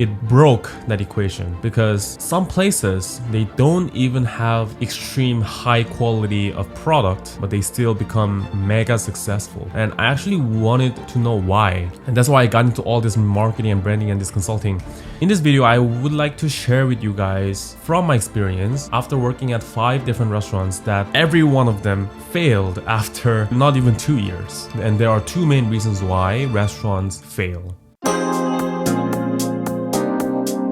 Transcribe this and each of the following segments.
it broke that equation because some places they don't even have extreme high quality of product, but they still become mega successful. And I actually wanted to know why. And that's why I got into all this marketing and branding and this consulting. In this video, I would like to share with you guys from my experience after working at 5 different restaurants that every one of them failed after not even 2 years. And there are 2 main reasons why restaurants fail.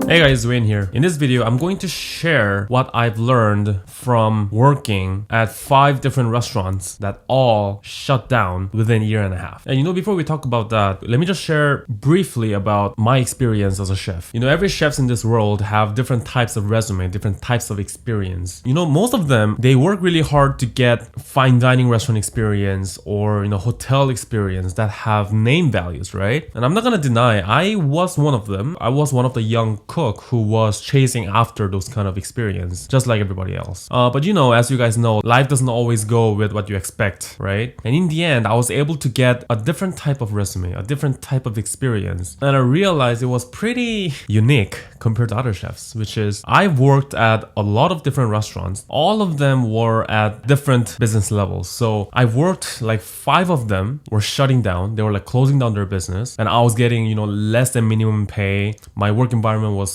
Hey guys, Wayne here. In this video, I'm going to share what I've learned from working at 5 different restaurants that all shut down within a year and a half. And before we talk about that, let me just share briefly about my experience as a chef. Every chefs in this world have different types of resume, different types of experience. Most of them, they work really hard to get fine dining restaurant experience or, hotel experience that have name values, right? And I'm not gonna deny, I was one of them. I was one of the young cook who was chasing after those kind of experience, just like everybody else. But as you guys know, life doesn't always go with what you expect, right? And in the end, I was able to get a different type of resume, a different type of experience. And I realized it was pretty unique compared to other chefs, which is I've worked at a lot of different restaurants. All of them were at different business levels. So I've worked like 5 of them were shutting down. They were like closing down their business. And I was getting, less than minimum pay. My work environment was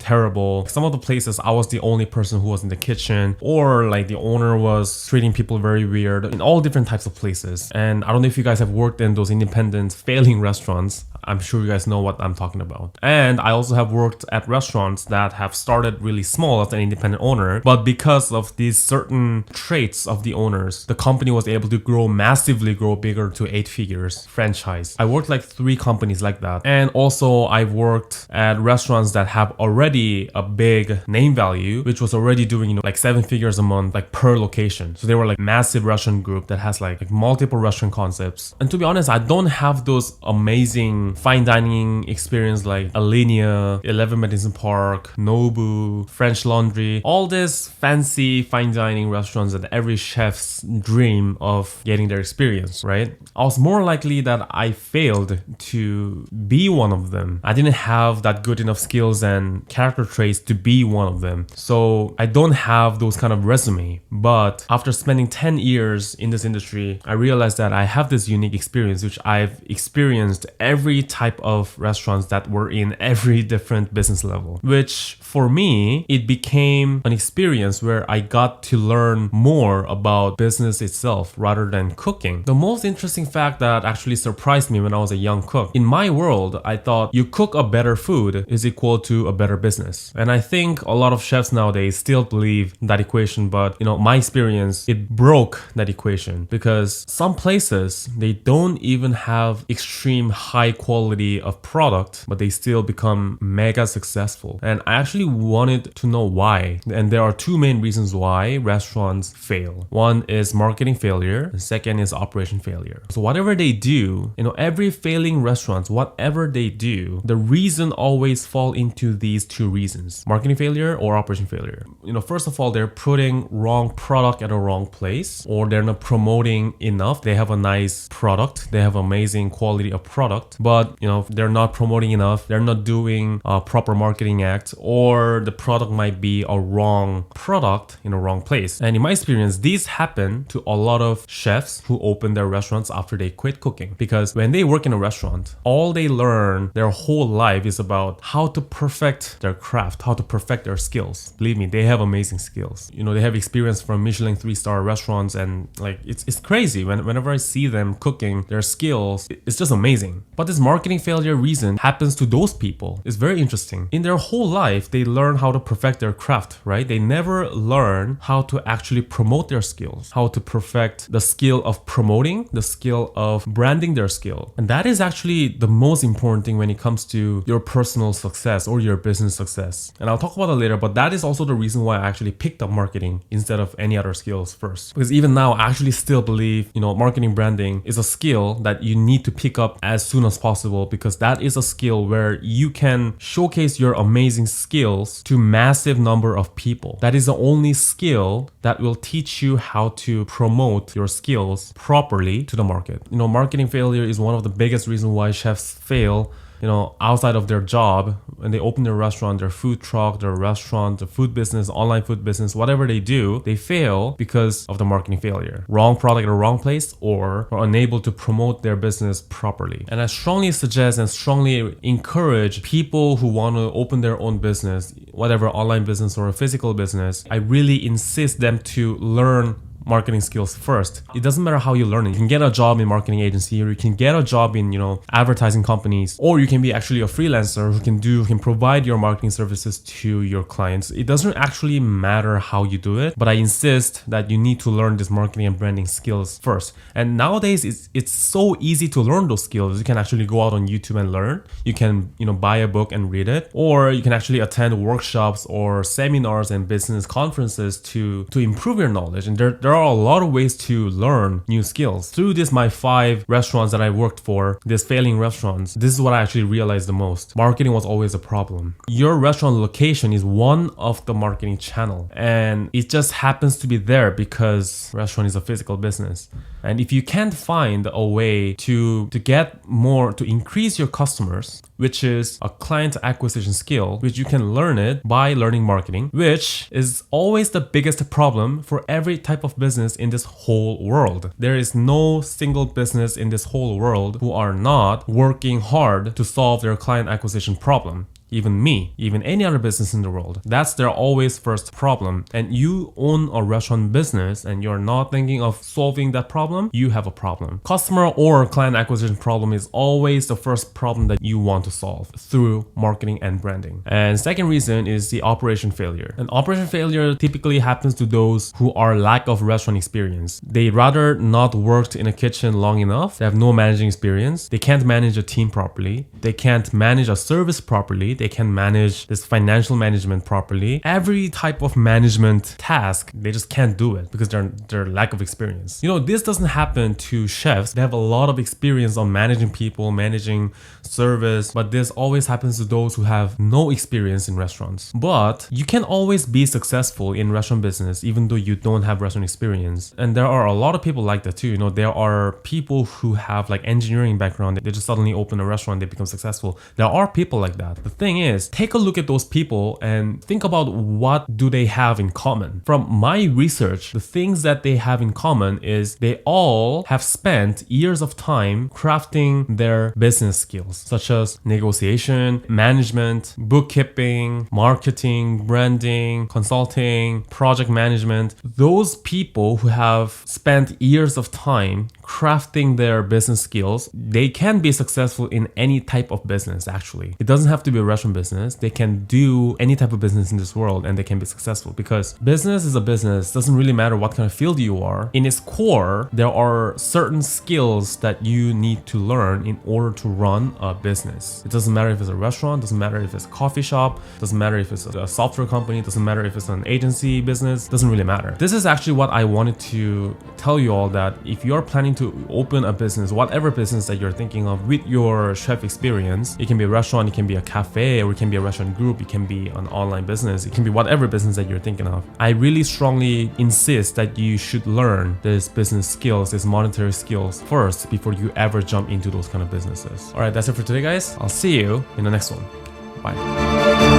terrible. Some of the places I was the only person who was in the kitchen, or like the owner was treating people very weird in all different types of places. And I don't know if you guys have worked in those independent failing restaurants. I'm sure you guys know what I'm talking about. And I also have worked at restaurants that have started really small as an independent owner, but because of these certain traits of the owners, the company was able to massively grow bigger to 8 figures franchise. I worked like 3 companies like that. And also I've worked at restaurants that have already a big name value, which was already doing, like 7 figures a month, like per location. So they were like massive restaurant group that has like multiple restaurant concepts. And to be honest, I don't have those amazing fine dining experience like Alinea, 11 Madison Park, Nobu, French Laundry, all these fancy fine dining restaurants that every chef's dream of getting their experience, right? I was more likely that I failed to be one of them. I didn't have that good enough skills and character traits to be one of them. So I don't have those kind of resume. But after spending 10 years in this industry, I realized that I have this unique experience, which I've experienced every type of restaurants that were in every different business level, which for me, it became an experience where I got to learn more about business itself rather than cooking. The most interesting fact that actually surprised me when I was a young cook, in my world, I thought you cook a better food is equal to a better business. And I think a lot of chefs nowadays still believe that equation, but my experience, it broke that equation because some places, they don't even have extreme high quality of product, but they still become mega successful. And I actually wanted to know why. And there are 2 main reasons why restaurants fail. One is marketing failure, and second is operation failure. So whatever they do, every failing restaurants, whatever they do, the reason always fall into these 2 reasons: marketing failure or operation failure. First of all, they're putting wrong product at a wrong place, or they're not promoting enough. They have a nice product, they have amazing quality of product, but they're not promoting enough, they're not doing a proper marketing act, or the product might be a wrong product in a wrong place. And in my experience, these happen to a lot of chefs who open their restaurants after they quit cooking, because when they work in a restaurant, all they learn their whole life is about how to perfect their craft, how to perfect their skills. Believe me, they have amazing skills. They have experience from Michelin 3-star restaurants, and like it's crazy. Whenever I see them cooking, their skills, it's just amazing. But this marketing failure reason happens to those people. It's very interesting. In their whole life, they learn how to perfect their craft, right? They never learn how to actually promote their skills, how to perfect the skill of promoting, the skill of branding their skill. And that is actually the most important thing when it comes to your personal success or your business success. And I'll talk about that later, but that is also the reason why I actually picked up marketing instead of any other skills first. Because even now, I actually still believe, marketing branding is a skill that you need to pick up as soon as possible, because that is a skill where you can showcase your amazing skills to massive number of people. That is the only skill that will teach you how to promote your skills properly to the market. Marketing failure is one of the biggest reasons why chefs fail outside of their job, when they open their restaurant, their food truck, their restaurant, the food business, online food business, whatever they do, they fail because of the marketing failure. Wrong product at the wrong place, or are unable to promote their business properly. And I strongly suggest and strongly encourage people who want to open their own business, whatever online business or a physical business, I really insist them to learn marketing skills first. It doesn't matter how you learn it. You can get a job in marketing agency, or you can get a job in, advertising companies, or you can be actually a freelancer who can provide your marketing services to your clients. It doesn't actually matter how you do it, but I insist that you need to learn this marketing and branding skills first. And nowadays it's so easy to learn those skills. You can actually go out on YouTube and learn. You can, buy a book and read it, or you can actually attend workshops or seminars and business conferences to improve your knowledge. And there are a lot of ways to learn new skills. Through my 5 restaurants that I worked for, these failing restaurants, this is what I actually realized the most. Marketing was always a problem. Your restaurant location is one of the marketing channel, and it just happens to be there because restaurant is a physical business. And if you can't find a way to get more, to increase your customers, which is a client acquisition skill, which you can learn it by learning marketing, which is always the biggest problem for every type of business in this whole world. There is no single business in this whole world who are not working hard to solve their client acquisition problem. Even me, even any other business in the world. That's their always first problem. And you own a restaurant business and you're not thinking of solving that problem, you have a problem. Customer or client acquisition problem is always the first problem that you want to solve through marketing and branding. And second reason is the operation failure. And operation failure typically happens to those who are lack of restaurant experience. They rather not worked in a kitchen long enough. They have no managing experience. They can't manage a team properly. They can't manage a service properly. They can manage this financial management properly. Every type of management task, they just can't do it because they're lack of experience. This doesn't happen to chefs. They have a lot of experience on managing people, managing service, but this always happens to those who have no experience in restaurants. But you can always be successful in restaurant business even though you don't have restaurant experience. And there are a lot of people like that too. There are people who have engineering background. They just suddenly open a restaurant, they become successful. There are people like that. The thing is, take a look at those people and think about what do they have in common. From my research, the things that they have in common is they all have spent years of time crafting their business skills, such as negotiation, management, bookkeeping, marketing, branding, consulting, project management. Those people who have spent years of time crafting their business skills, they can be successful in any type of business actually. It doesn't have to be a restaurant business. They can do any type of business in this world and they can be successful because business is a business. It doesn't really matter what kind of field you are. In its core, there are certain skills that you need to learn in order to run a business. It doesn't matter if it's a restaurant, doesn't matter if it's a coffee shop, doesn't matter if it's a software company, doesn't matter if it's an agency business, doesn't really matter. This is actually what I wanted to tell you all, that if you're planning to open a business, whatever business that you're thinking of with your chef experience, it can be a restaurant, it can be a cafe, or it can be a restaurant group, it can be an online business, it can be whatever business that you're thinking of. I really strongly insist that you should learn this business skills, this monetary skills first before you ever jump into those kind of businesses. All right, that's it for today, guys. I'll see you in the next one. Bye.